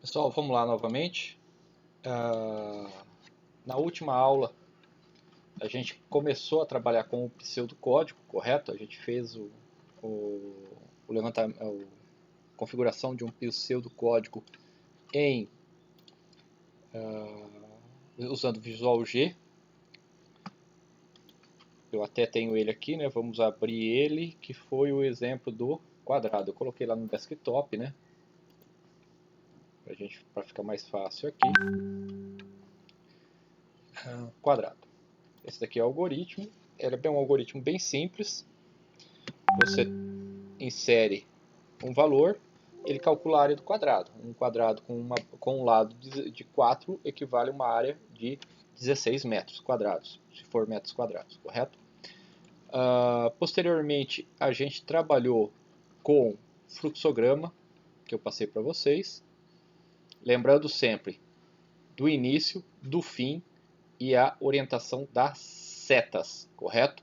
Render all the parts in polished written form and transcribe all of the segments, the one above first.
Pessoal, vamos lá novamente. Na última aula, a gente começou a trabalhar com o pseudocódigo, correto? A gente fez o, o levantamento, a configuração de um pseudocódigo em usando o Visual G. Eu até tenho ele aqui, né? Vamos abrir ele, que foi o exemplo do quadrado. Eu coloquei lá no desktop, né? Para ficar mais fácil aqui. Quadrado. Esse daqui é o algoritmo. Ele é um algoritmo bem simples. Você insere um valor, ele calcula a área do quadrado. Um quadrado com um lado de 4 equivale a uma área de 16 metros quadrados, se for metros quadrados, correto? Posteriormente, a gente trabalhou com fluxograma, que eu passei para vocês. Lembrando sempre do início, do fim e a orientação das setas, correto?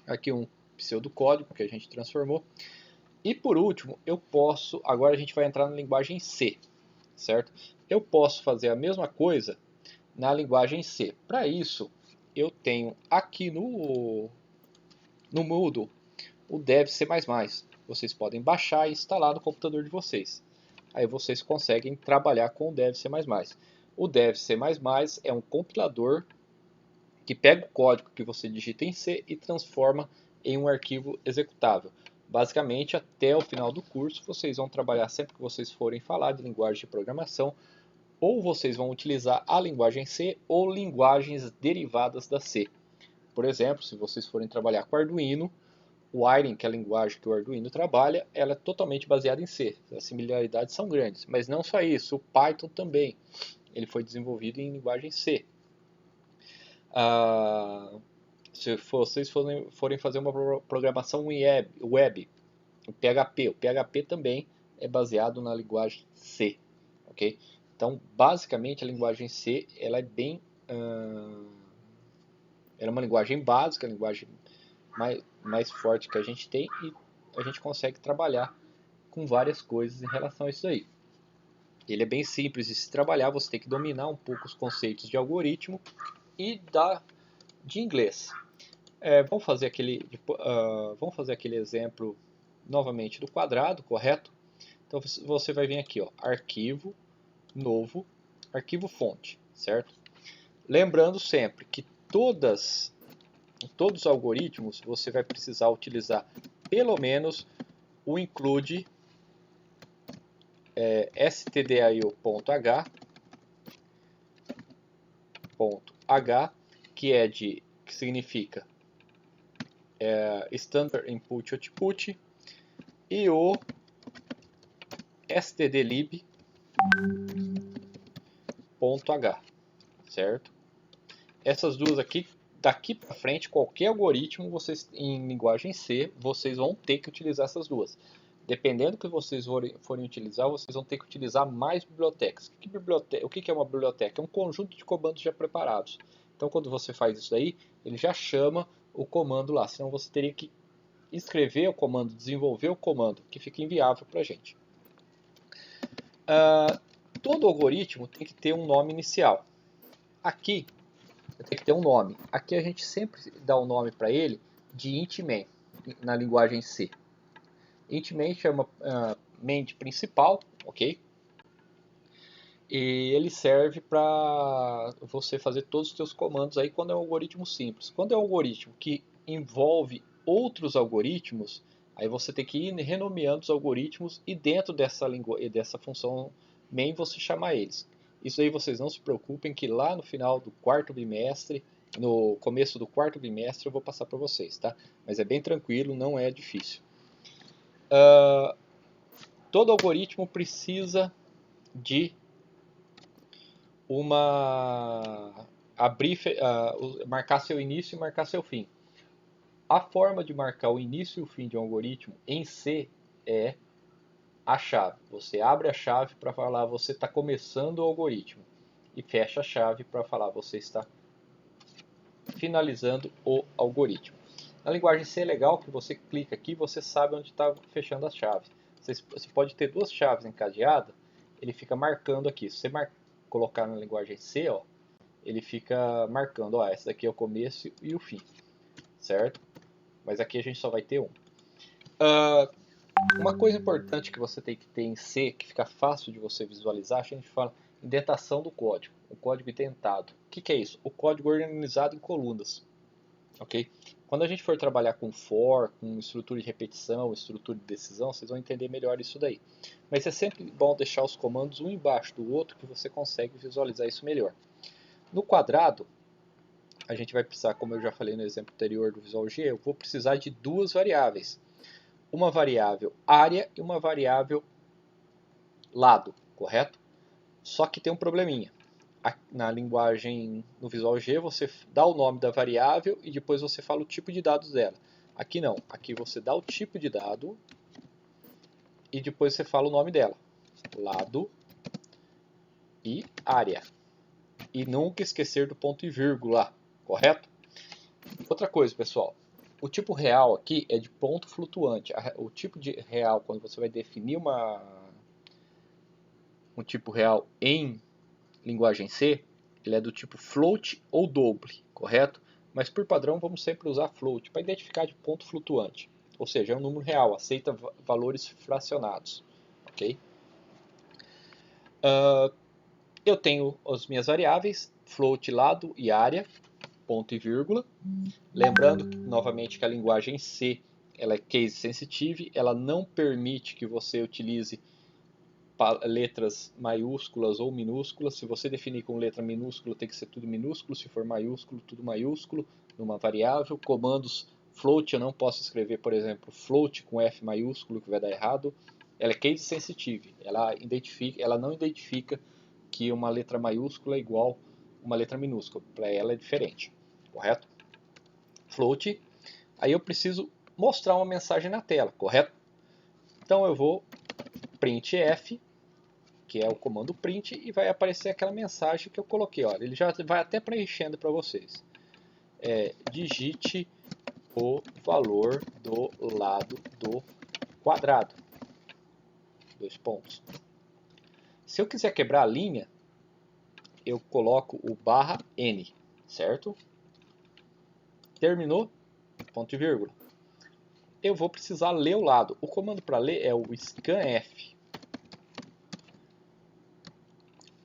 Aqui um pseudocódigo que a gente transformou. E por último, agora a gente vai entrar na linguagem C, certo? Eu posso fazer a mesma coisa na linguagem C. Para isso, eu tenho aqui no Moodle o Dev C++. Vocês podem baixar e instalar no computador de vocês. Aí vocês conseguem trabalhar com o Dev C++. O Dev C++ é um compilador que pega o código que você digita em C e transforma em um arquivo executável. Basicamente, até o final do curso, vocês vão trabalhar sempre que vocês forem falar de linguagem de programação, ou vocês vão utilizar a linguagem C ou linguagens derivadas da C. Por exemplo, se vocês forem trabalhar com Arduino, o Wiring, que é a linguagem que o Arduino trabalha, ela é totalmente baseada em C. As similaridades são grandes, mas não só isso, o Python também. Ele foi desenvolvido em linguagem C. Se vocês forem fazer uma programação web, o PHP também é baseado na linguagem C, ok? Então, basicamente, a linguagem C ela é ela é uma linguagem básica, a linguagem mais forte que a gente tem, e a gente consegue trabalhar com várias coisas em relação a isso aí. Ele é bem simples de se trabalhar, você tem que dominar um pouco os conceitos de algoritmo e de inglês. Vamos fazer aquele exemplo novamente do quadrado, correto? Então você vai vir aqui, ó, arquivo, novo, arquivo fonte, certo? Lembrando sempre que todos os algoritmos você vai precisar utilizar pelo menos o include stdio.h, que significa Standard Input Output, e o stdlib.h, certo? Essas duas aqui, daqui para frente, qualquer algoritmo vocês em linguagem C, vocês vão ter que utilizar essas duas. Dependendo do que vocês forem utilizar, vocês vão ter que utilizar mais bibliotecas. O que é uma biblioteca? É um conjunto de comandos já preparados. Então, quando você faz isso daí, ele já chama o comando lá. Senão você teria que escrever o comando, desenvolver o comando, que fica inviável para a gente. Todo algoritmo tem que ter um nome inicial. Aqui tem que ter um nome. Aqui a gente sempre dá um nome para ele de int main, na linguagem C. Int main chama main de principal, ok? E ele serve para você fazer todos os seus comandos aí quando é um algoritmo simples. Quando é um algoritmo que envolve outros algoritmos, aí você tem que ir renomeando os algoritmos e dentro dessa função main você chamar eles. Isso aí vocês não se preocupem que lá no final do quarto bimestre, no começo do quarto bimestre eu vou passar para vocês, tá? Mas é bem tranquilo, não é difícil. Todo algoritmo precisa de marcar seu início e marcar seu fim. A forma de marcar o início e o fim de um algoritmo em C é a chave. Você abre a chave para falar você está começando o algoritmo e fecha a chave para falar você está finalizando o algoritmo. Na linguagem C é legal que você clica aqui e você sabe onde está fechando as chaves. Você pode ter duas chaves encadeadas ele fica marcando aqui. Se você colocar na linguagem C, ó, ele fica marcando, ó, esse daqui é o começo e o fim, certo? Mas aqui a gente só vai ter um. Uma coisa importante que você tem que ter em C, que fica fácil de você visualizar, a gente fala indentação do código, o código indentado. O que é isso? O código organizado em colunas. Okay? Quando a gente for trabalhar com for, com estrutura de repetição, estrutura de decisão, vocês vão entender melhor isso daí. Mas é sempre bom deixar os comandos um embaixo do outro, que você consegue visualizar isso melhor. No quadrado, a gente vai precisar, como eu já falei no exemplo anterior do Visual G, eu vou precisar de duas variáveis. Uma variável área e uma variável lado, correto? Só que tem um probleminha. Na linguagem, no Visual G, você dá o nome da variável e depois você fala o tipo de dados dela. Aqui não, aqui você dá o tipo de dado e depois você fala o nome dela. Lado e área. E nunca esquecer do ponto e vírgula, correto? Outra coisa, pessoal. O tipo real aqui é de ponto flutuante. O tipo de real, quando você vai definir um tipo real em linguagem C, ele é do tipo float ou double, correto? Mas por padrão vamos sempre usar float para identificar de ponto flutuante. Ou seja, é um número real, aceita valores fracionados. Ok? Eu tenho as minhas variáveis, float, lado e área, ponto e vírgula. Lembrando novamente que a linguagem C ela é case sensitive, ela não permite que você utilize letras maiúsculas ou minúsculas. Se você definir com letra minúscula, tem que ser tudo minúsculo. Se for maiúsculo, tudo maiúsculo, numa variável. Comandos float, eu não posso escrever, por exemplo, float com F maiúsculo, que vai dar errado. Ela é case sensitive, ela não identifica que uma letra maiúscula é igual uma letra minúscula. Para ela é diferente, correto? Float. Aí eu preciso mostrar uma mensagem na tela, correto? Então eu vou printf, que é o comando print, e vai aparecer aquela mensagem que eu coloquei. Olha, ele já vai até preenchendo para vocês. Digite o valor do lado do quadrado. 2 pontos. Se eu quiser quebrar a linha, eu coloco o /n, certo? Terminou, ponto e vírgula. Eu vou precisar ler o lado. O comando para ler é o scanf.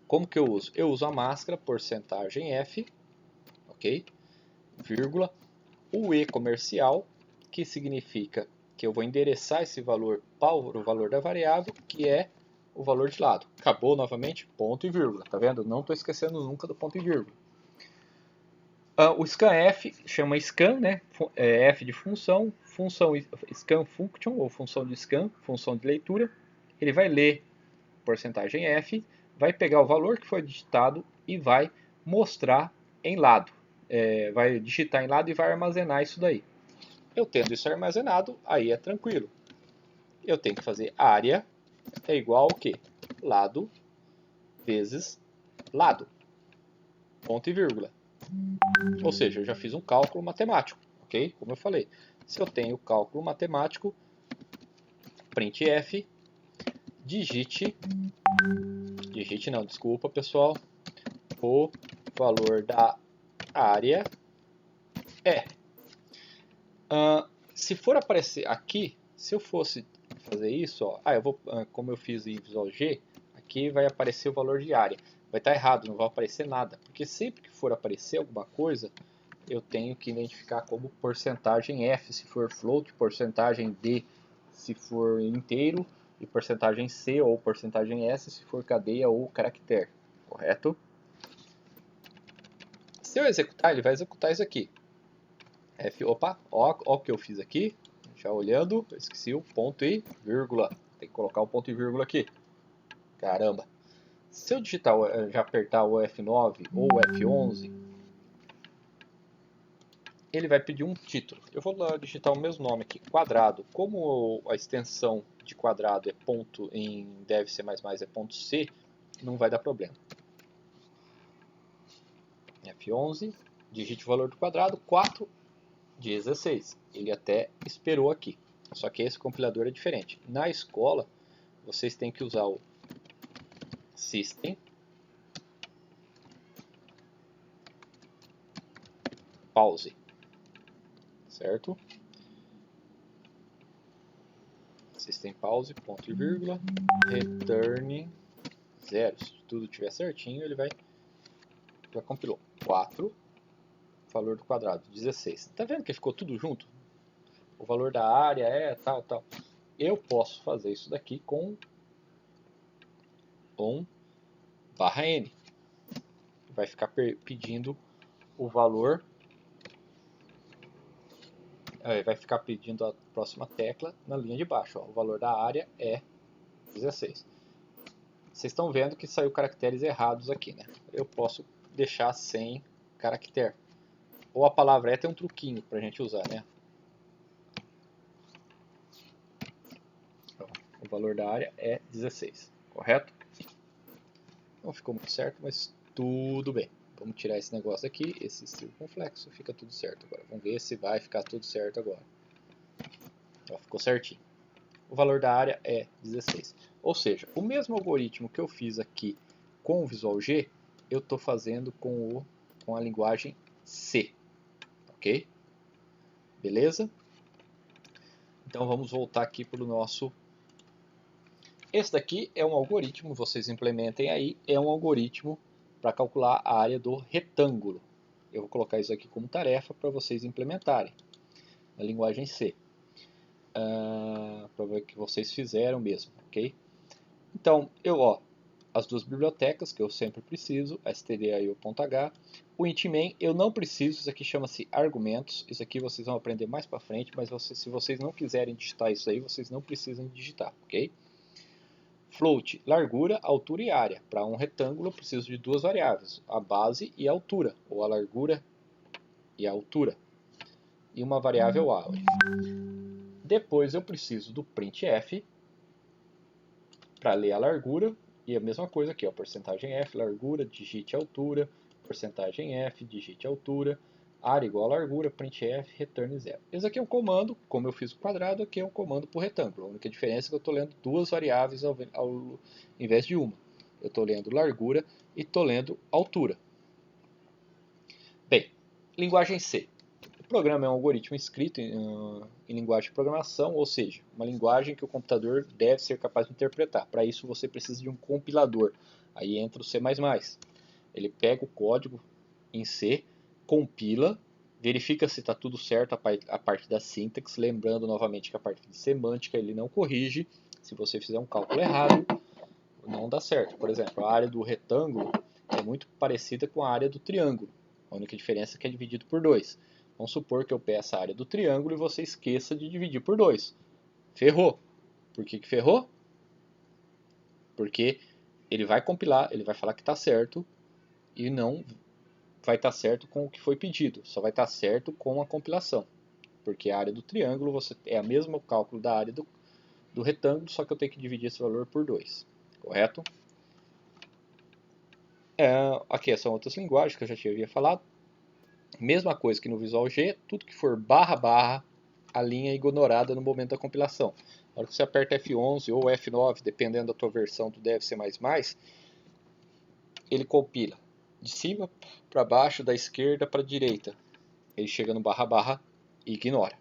Como que eu uso? Eu uso a máscara porcentagem %f, ok? Vírgula, o e comercial, que significa que eu vou endereçar esse valor para o valor da variável, que é o valor de lado. Acabou novamente, ponto e vírgula. Tá vendo? Não estou esquecendo nunca do ponto e vírgula. O scanf chama scan, né? F de função, scan function, ou função de scan, função de leitura. Ele vai ler porcentagem %f, vai pegar o valor que foi digitado e vai mostrar em lado. Vai digitar em lado e vai armazenar isso daí. Eu tendo isso armazenado, aí é tranquilo. Eu tenho que fazer área é igual ao quê? Lado vezes lado. Ponto e vírgula. Ou seja, eu já fiz um cálculo matemático, ok? Como eu falei. Se eu tenho cálculo matemático, printf, digite não, desculpa pessoal, o valor da área é. Se for aparecer aqui, se eu fosse fazer isso, ó, como eu fiz em Visual G, aqui vai aparecer o valor de área. Vai estar errado, não vai aparecer nada, porque sempre que for aparecer alguma coisa, eu tenho que identificar como porcentagem F se for float, porcentagem D se for inteiro, e porcentagem C ou porcentagem S se for cadeia ou caractere, correto? Se eu executar, ele vai executar isso aqui. Opa, ó o que eu fiz aqui, já olhando, eu esqueci o ponto e vírgula, tem que colocar o ponto e vírgula aqui, caramba. Se eu digitar, já apertar o F9 ou o F11, ele vai pedir um título. Eu vou lá digitar o mesmo nome aqui, quadrado. Como a extensão de quadrado é ponto em Dev C++ é ponto C, não vai dar problema. F11, digite o valor do quadrado, 4,16. Ele até esperou aqui. Só que esse compilador é diferente. Na escola, vocês têm que usar o System pause, certo? System pause, ponto e vírgula, return 0. Se tudo estiver certinho, ele já compilou. 4, valor do quadrado, 16. Tá vendo que ficou tudo junto? O valor da área é tal, tal. Eu posso fazer isso daqui com /n. Vai ficar pedindo o valor, vai ficar pedindo a próxima tecla na linha de baixo. Ó. O valor da área é 16. Vocês estão vendo que saiu caracteres errados aqui, né? Eu posso deixar sem caractere. Ou a palavra tem um truquinho para a gente usar, né? Então, o valor da área é 16, correto? Não ficou muito certo, mas tudo bem. Vamos tirar esse negócio aqui, esse circunflexo, fica tudo certo agora. Vamos ver se vai ficar tudo certo agora. Ó, ficou certinho. O valor da área é 16. Ou seja, o mesmo algoritmo que eu fiz aqui com o Visual G, eu estou fazendo com a linguagem C. Ok? Beleza? Então vamos voltar aqui para o nosso... Esse daqui é um algoritmo, vocês implementem aí, é um algoritmo para calcular a área do retângulo. Eu vou colocar isso aqui como tarefa para vocês implementarem na linguagem C. Para ver que vocês fizeram mesmo, ok? Então, as duas bibliotecas que eu sempre preciso, stdio.h. O intmain eu não preciso, isso aqui chama-se argumentos, isso aqui vocês vão aprender mais para frente, mas se vocês não quiserem digitar isso aí, vocês não precisam digitar, ok? Float, largura, altura e área. Para um retângulo eu preciso de duas variáveis, a base e a altura, ou a largura e a altura, e uma variável a. Depois eu preciso do printf para ler a largura, e a mesma coisa aqui, ó, porcentagem f, largura, digite a altura, porcentagem f, digite a altura, área igual a largura, printf, return 0. Esse aqui é um comando, como eu fiz o quadrado, aqui é um comando para o retângulo. A única diferença é que eu estou lendo duas variáveis ao invés de uma. Eu estou lendo largura e estou lendo altura. Bem, linguagem C. O programa é um algoritmo escrito em linguagem de programação, ou seja, uma linguagem que o computador deve ser capaz de interpretar. Para isso você precisa de um compilador. Aí entra o C++. Ele pega o código em C, compila, verifica se está tudo certo a parte da sintaxe, lembrando novamente que a parte de semântica ele não corrige. Se você fizer um cálculo errado, não dá certo. Por exemplo, a área do retângulo é muito parecida com a área do triângulo. A única diferença é que é dividido por 2. Vamos supor que eu peça a área do triângulo e você esqueça de dividir por 2. Ferrou. Por que ferrou? Porque ele vai compilar, ele vai falar que está certo e não vai estar certo com o que foi pedido. Só vai estar certo com a compilação. Porque a área do triângulo é o mesmo cálculo da área do retângulo, só que eu tenho que dividir esse valor por 2. Correto? Aqui são outras linguagens que eu já havia falado. Mesma coisa que no Visual G, tudo que for barra, a linha é ignorada no momento da compilação. Na hora que você aperta F11 ou F9, dependendo da tua versão do Dev C++, ele compila de cima para baixo, da esquerda para a direita. Ele chega no barra e ignora.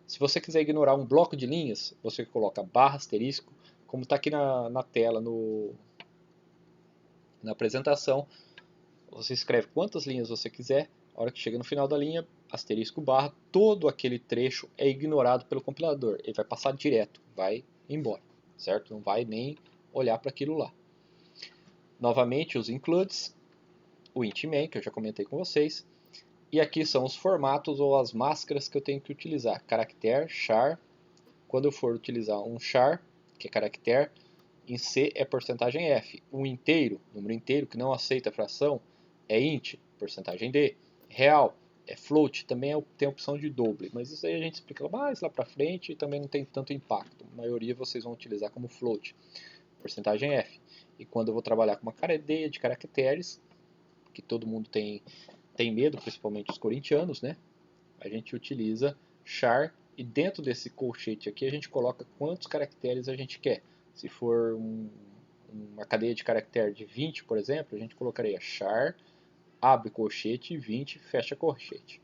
Se você quiser ignorar um bloco de linhas, você coloca barra asterisco, como está aqui na tela na apresentação. Você escreve quantas linhas você quiser. A hora que chega no final da linha, asterisco barra, todo aquele trecho é ignorado pelo compilador. Ele vai passar direto, vai embora, certo? Não vai nem olhar para aquilo lá. Novamente, os includes, o intmain, que eu já comentei com vocês. E aqui são os formatos ou as máscaras que eu tenho que utilizar. Caractere, char. Quando eu for utilizar um char, que é caractere, em C é porcentagem F. Um inteiro, número inteiro que não aceita fração, é int, porcentagem D. Real é float, também tem a opção de doble, mas isso aí a gente explica mais lá para frente e também não tem tanto impacto. A maioria vocês vão utilizar como float, porcentagem F. E quando eu vou trabalhar com uma cadeia de caracteres, que todo mundo tem medo, principalmente os corintianos, né? A gente utiliza char e dentro desse colchete aqui a gente coloca quantos caracteres a gente quer. Se for um uma cadeia de caractere de 20, por exemplo, a gente colocaria char, abre colchete, 20, fecha colchete.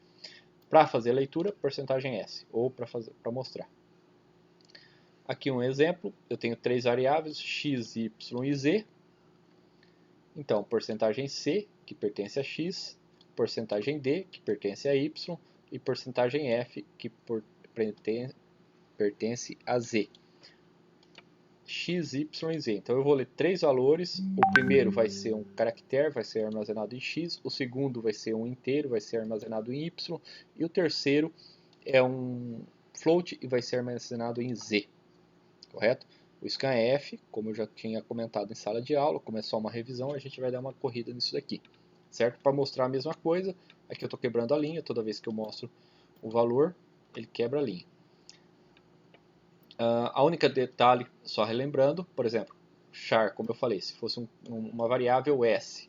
Para fazer a leitura, porcentagem S, ou para mostrar. Aqui um exemplo, eu tenho três variáveis, x, y e z. Então, porcentagem C, que pertence a x, porcentagem D, que pertence a y, e porcentagem F, que pertence a z. X, Y e Z. Então eu vou ler três valores. O primeiro vai ser um caractere, vai ser armazenado em X. O segundo vai ser um inteiro, vai ser armazenado em Y. E o terceiro é um float e vai ser armazenado em Z. Correto? O scanf, como eu já tinha comentado em sala de aula, como é só uma revisão, a gente vai dar uma corrida nisso daqui. Certo? Para mostrar a mesma coisa, aqui eu estou quebrando a linha. Toda vez que eu mostro o valor, ele quebra a linha. A única detalhe, só relembrando, por exemplo, char, como eu falei, se fosse uma variável S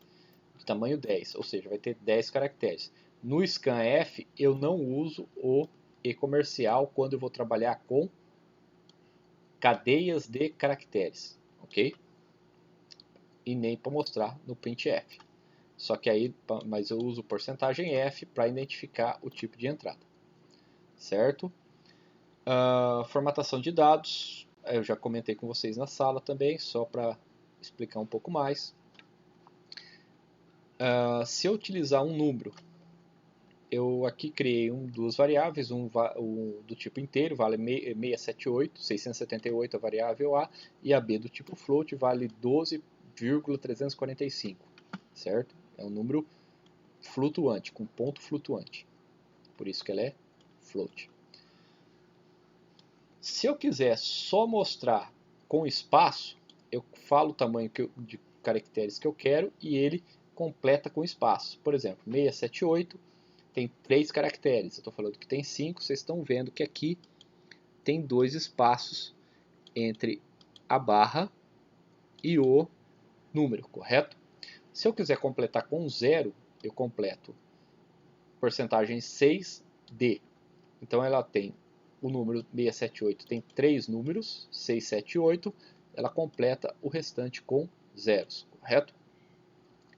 de tamanho 10, ou seja, vai ter 10 caracteres. No scanf eu não uso o e-comercial quando eu vou trabalhar com cadeias de caracteres, ok? E nem para mostrar no printf. Só que aí, mas eu uso porcentagem F para identificar o tipo de entrada, certo? Formatação de dados, eu já comentei com vocês na sala também, só para explicar um pouco mais. Se eu utilizar um número, eu aqui criei duas variáveis, do tipo inteiro, vale 678 a variável A, e a B do tipo float vale 12,345, certo? É um número flutuante, com ponto flutuante, por isso que ela é float. Se eu quiser só mostrar com espaço, eu falo o tamanho de caracteres que eu quero e ele completa com espaço. Por exemplo, 678 tem 3 caracteres. Eu estou falando que tem 5, vocês estão vendo que aqui tem 2 espaços entre a barra e o número, correto? Se eu quiser completar com 0, eu completo porcentagem 6D. Então ela tem o número 678, tem 3 números, 6, 7 e 8, ela completa o restante com zeros, correto?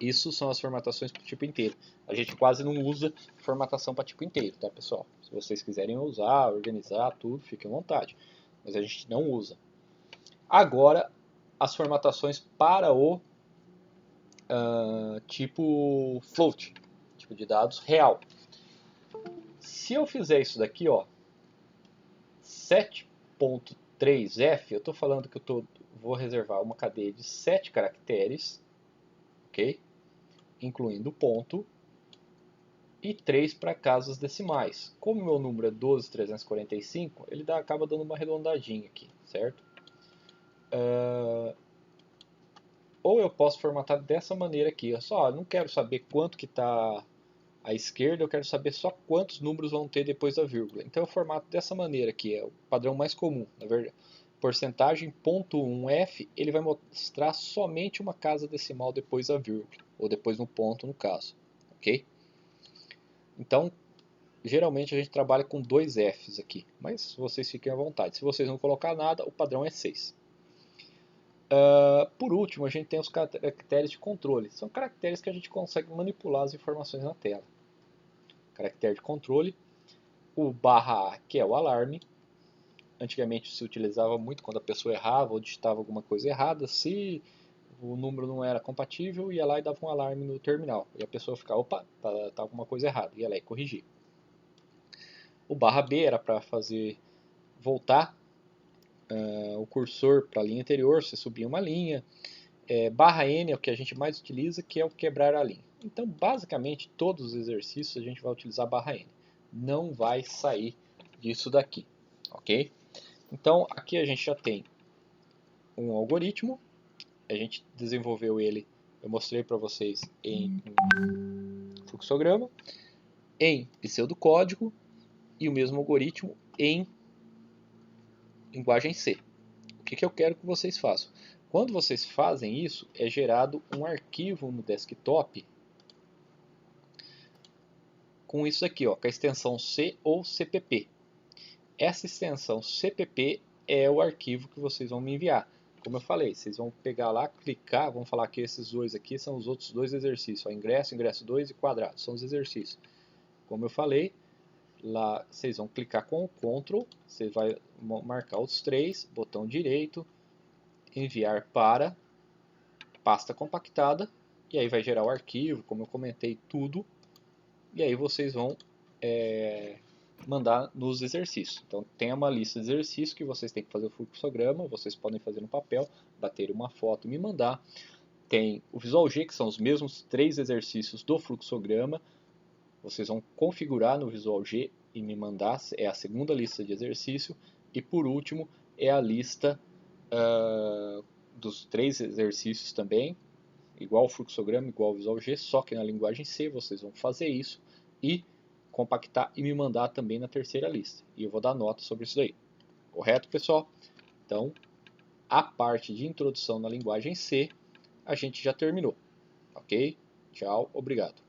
Isso são as formatações para tipo inteiro. A gente quase não usa formatação para tipo inteiro, tá, pessoal? Se vocês quiserem usar, organizar, tudo, fiquem à vontade. Mas a gente não usa. Agora, as formatações para o tipo float, tipo de dados real. Se eu fizer isso daqui, ó, 7.3f, eu estou falando que vou reservar uma cadeia de 7 caracteres, ok? Incluindo ponto, e 3 para casas decimais. Como o meu número é 12.345, ele acaba dando uma arredondadinha aqui, certo? Ou eu posso formatar dessa maneira aqui. Eu não quero saber quanto que está à esquerda, eu quero saber só quantos números vão ter depois da vírgula. Então eu formato dessa maneira aqui, é o padrão mais comum, na verdade. Porcentagem .1f, ele vai mostrar somente uma casa decimal depois da vírgula, ou depois no ponto no caso, ok? Então, geralmente a gente trabalha com 2 Fs aqui, mas vocês fiquem à vontade. Se vocês não colocar nada, o padrão é 6. Por último, a gente tem os caracteres de controle. São caracteres que a gente consegue manipular as informações na tela. Caractere de controle, o /A, que é o alarme. Antigamente se utilizava muito quando a pessoa errava ou digitava alguma coisa errada. Se o número não era compatível, ia lá e dava um alarme no terminal. E a pessoa ficava, opa, tá alguma coisa errada. Ia lá e corrigir. O /B era para fazer voltar o cursor para a linha anterior, você subia uma linha. /N é o que a gente mais utiliza, que é o quebrar a linha. Então, basicamente, todos os exercícios a gente vai utilizar /N. Não vai sair disso daqui, ok? Então, aqui a gente já tem um algoritmo. A gente desenvolveu ele, eu mostrei para vocês em fluxograma, em pseudocódigo e o mesmo algoritmo em linguagem C. O que eu quero que vocês façam? Quando vocês fazem isso, é gerado um arquivo no desktop com isso aqui, ó, com a extensão C ou CPP. Essa extensão CPP é o arquivo que vocês vão me enviar. como eu falei, vocês vão pegar lá, clicar, vamos falar que esses dois aqui são os outros dois exercícios, ó, ingresso, ingresso 2 e quadrado, são os exercícios. Como eu falei, lá vocês vão clicar com o Ctrl, você vai marcar os três, botão direito, enviar para pasta compactada, e aí vai gerar o arquivo, como eu comentei, tudo, e aí vocês vão mandar nos exercícios. Então tem uma lista de exercícios que vocês têm que fazer o fluxograma, vocês podem fazer no papel, bater uma foto e me mandar. Tem o Visual G, que são os mesmos 3 exercícios do fluxograma, vocês vão configurar no Visual G e me mandar, é a segunda lista de exercício, e por último é a lista dos 3 exercícios também, igual o fluxograma, igual o Visual G, só que na linguagem C vocês vão fazer isso e compactar e me mandar também na terceira lista. E eu vou dar nota sobre isso daí. Correto, pessoal? Então, a parte de introdução na linguagem C a gente já terminou. Ok? Tchau, obrigado.